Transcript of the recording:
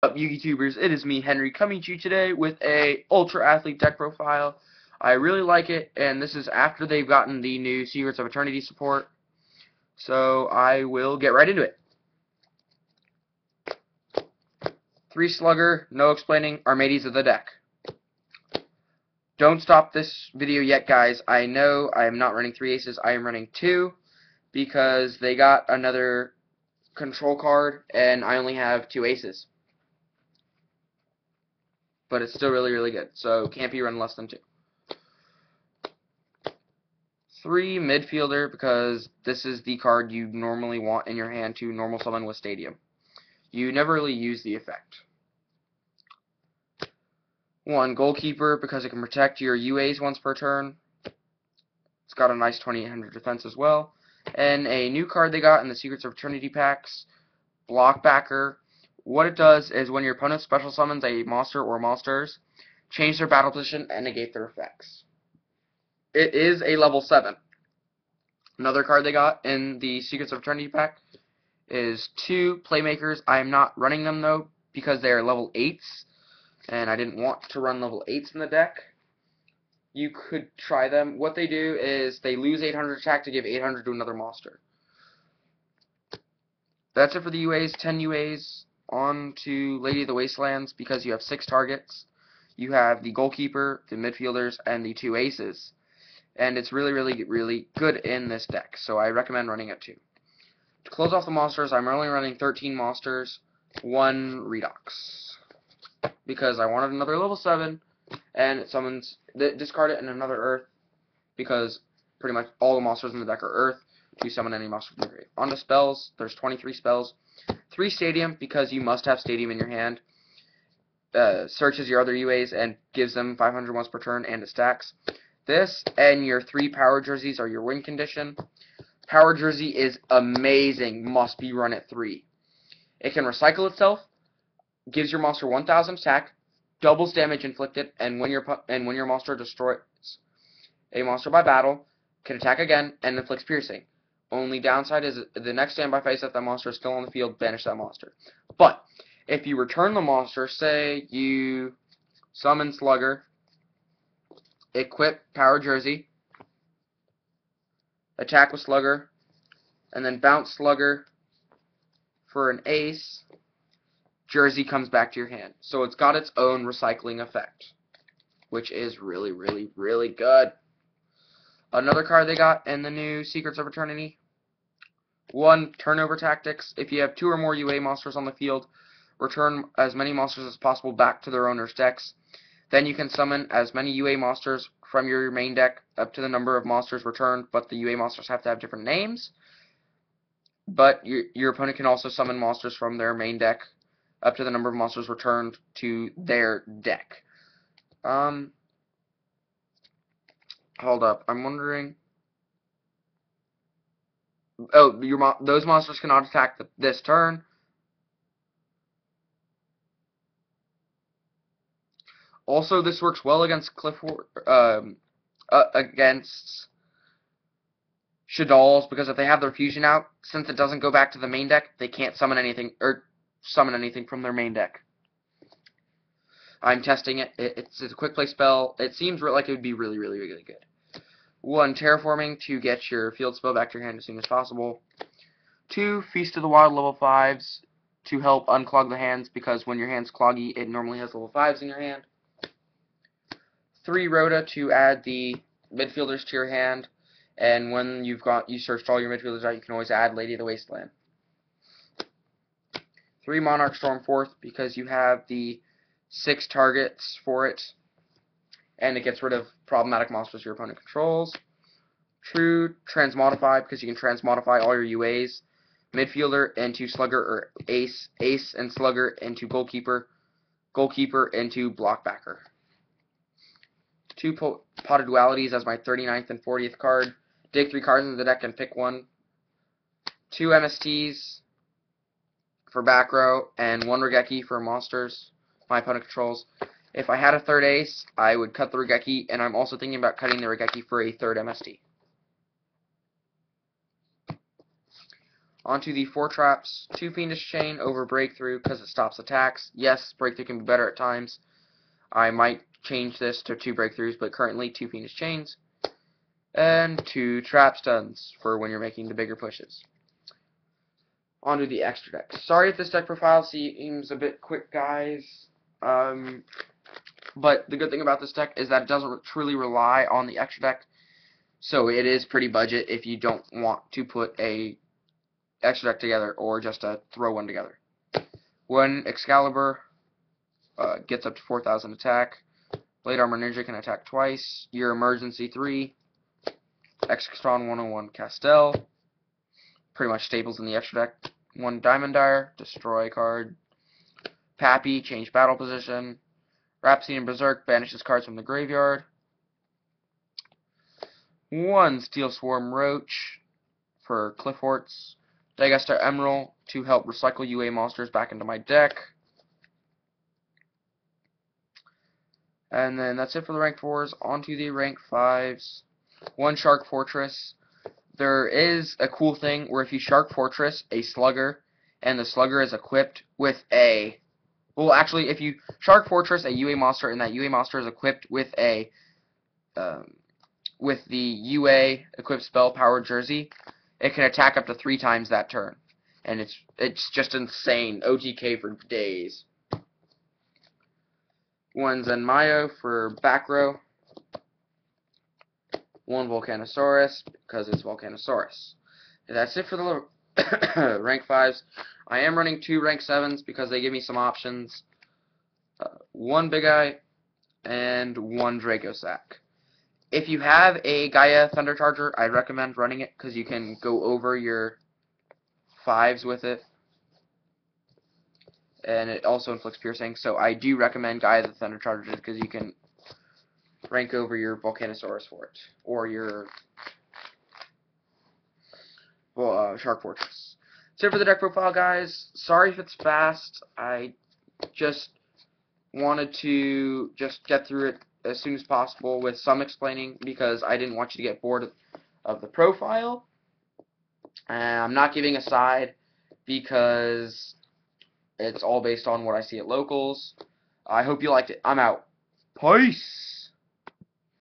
Up, YouTubers? It is me, Henry, coming to you today with a Ultra Athlete deck profile. I really like it, and this is after they've gotten the new Secrets of Eternity support. So I will get right into it. 3 Slugger, no explaining, Armades of the deck. Don't stop this video yet, guys. I know I am not running 3 aces, I am running 2 because they got another control card, and I only have 2 aces. But it's still really, really good, so can't be run less than 2. 3 midfielder, because this is the card you normally want in your hand to normal summon with Stadium. You never really use the effect. 1 goalkeeper, because it can protect your UAs once per turn. It's got a nice 2800 defense as well. And a new card they got in the Secrets of Eternity packs, Blockbacker. What it does is when your opponent special summons a monster or monsters, change their battle position and negate their effects. It is a level 7. Another card they got in the Secrets of Eternity pack is 2 Playmakers. I am not running them, though, because they are level 8s, and I didn't want to run level 8s in the deck. You could try them. What they do is they lose 800 attack to give 800 to another monster. That's it for the UAs. 10 UAs. On to Lady of the Wastelands, because you have 6 targets. You have the goalkeeper, the midfielders, and the 2 aces. And it's really, really, really good in this deck, so I recommend running it too. To close off the monsters, I'm only running 13 monsters, 1 Redox, because I wanted another level 7, and it summons, discard it in another Earth, because pretty much all the monsters in the deck are Earth, to summon any monster from the grave. On to spells, there's 23 spells. 3 Stadium, because you must have Stadium in your hand. Searches your other UAs and gives them 500 once per turn, and it stacks. This and your 3 power jerseys are your win condition. Power jersey is amazing, must be run at 3. It can recycle itself, gives your monster 1000 attack, doubles damage inflicted, and when your monster destroys a monster by battle, can attack again and inflicts piercing. Only downside is the next standby phase that monster is still on the field, banish that monster. But if you return the monster, say you summon Slugger, equip Power Jersey, attack with Slugger, and then bounce Slugger for an ace, Jersey comes back to your hand. So it's got its own recycling effect, which is really, really, really good. Another card they got in the new Secrets of Eternity, 1 Turnover Tactics. If you have 2 or more UA monsters on the field, return as many monsters as possible back to their owner's decks. Then you can summon as many UA monsters from your main deck up to the number of monsters returned, but the UA monsters have to have different names. But your opponent can also summon monsters from their main deck up to the number of monsters returned to their deck. Hold up, I'm wondering. Oh, those monsters cannot attack this turn. Also, this works well against against Shaddolls, because if they have their fusion out, since it doesn't go back to the main deck, they can't summon anything from their main deck. I'm testing it. It's a quick play spell. It seems like it would be really, really, really good. 1 Terraforming to get your field spell back to your hand as soon as possible. 2 Feast of the Wild level 5s to help unclog the hands, because when your hand's cloggy, it normally has level 5s in your hand. 3 Rhoda to add the midfielders to your hand, and when you searched all your midfielders out, you can always add Lady of the Wasteland. 3 Monarch Stormforth, because you have the 6 targets for it, and it gets rid of problematic monsters your opponent controls. True Transmodify, because you can transmodify all your UAs, midfielder into Slugger or Ace, Ace and Slugger into Goalkeeper, Goalkeeper into Blockbacker. 2 Potted Dualities as my 39th and 40th card. Dig 3 cards into the deck and pick 1. 2 MSTs for back row, and 1 Regeki for monsters my opponent controls. If I had a 3rd ace, I would cut the Regeki, and I'm also thinking about cutting the Regeki for a 3rd MST. Onto the 4 traps, 2 Fiendish Chain over Breakthrough because it stops attacks. Yes, Breakthrough can be better at times. I might change this to 2 Breakthroughs, but currently 2 Fiendish Chains. And 2 Trap Stuns for when you're making the bigger pushes. Onto the extra deck. Sorry if this deck profile seems a bit quick, guys. But the good thing about this deck is that it doesn't truly rely on the extra deck. So it is pretty budget if you don't want to put a extra deck together or just throw one together. When Excalibur gets up to 4,000 attack, Blade Armor Ninja can attack twice. Your Emergency 3, Extron 101 Castel, pretty much staples in the extra deck. 1 Diamond Dire, destroy a card. Pappy, change battle position. Rhapsody and Berserk banishes cards from the graveyard. 1 Steel Swarm Roach for Cliff Horts. Dagastar Emerald to help recycle UA monsters back into my deck. And then that's it for the rank 4s. Onto the rank 5s. 1 Shark Fortress. There is a cool thing where if you Shark Fortress a Slugger, and the Slugger is equipped with a... Well, actually, if you Shark Fortress a UA monster, and that UA monster is equipped with a... with the UA equipped spell Power Jersey, it can attack up to 3 times that turn. And it's just insane. OTK for days. 1 Zenmayo for back row. 1 Volcanosaurus because it's Volcanosaurus. And that's it for the rank 5s. I am running 2 rank 7s because they give me some options. 1 Big Eye and 1 Dracosac. If you have a Gaia Thunder Charger, I'd recommend running it because you can go over your 5s with it. And it also inflicts piercing, so I do recommend Gaia the Thunder Charger because you can rank over your Volcanosaurus for it, or your Shark Fortress. So for the deck profile, guys, sorry if it's fast. I just wanted to just get through it as soon as possible with some explaining because I didn't want you to get bored of the profile. And I'm not giving a side because it's all based on what I see at locals. I hope you liked it. I'm out. Peace!